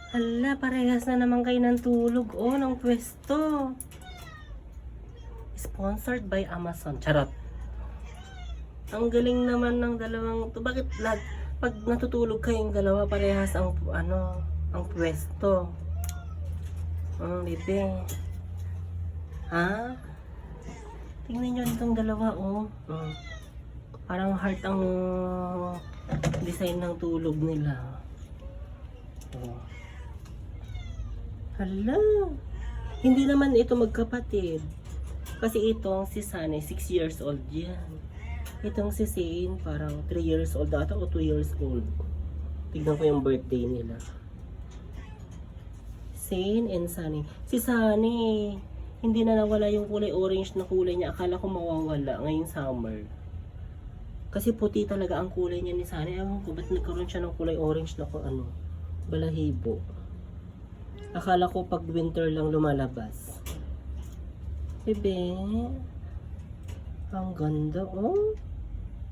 Hala, parehas na naman kayo ng tulog. Oh, ng pwesto. Sponsored by Amazon. Charot. Ang galing naman ng dalawang to. Bakit pag natutulog kayong dalawa, parehas ang ang pwesto? Bebe. Ha? Tingnan nyo itong dalawa, oh. Parang heart ang design ng tulog nila. Oh. Hala. Hindi naman ito magkapatid. Kasi itong si Sunny, 6 years old yan. Itong si Zane, parang 3 years old ata o 2 years old. Tignan ko yung birthday nila. Zane and Sunny. Si Sunny, hindi na nawala yung kulay orange na kulay niya. Akala ko mawawala ngayong summer. Kasi puti talaga ang kulay niya ni Sunny. Ewan ko, ba't nagkaroon siya ng kulay orange na balahibo. Akala ko pag winter lang lumalabas. Bebe, ang ganda, oh.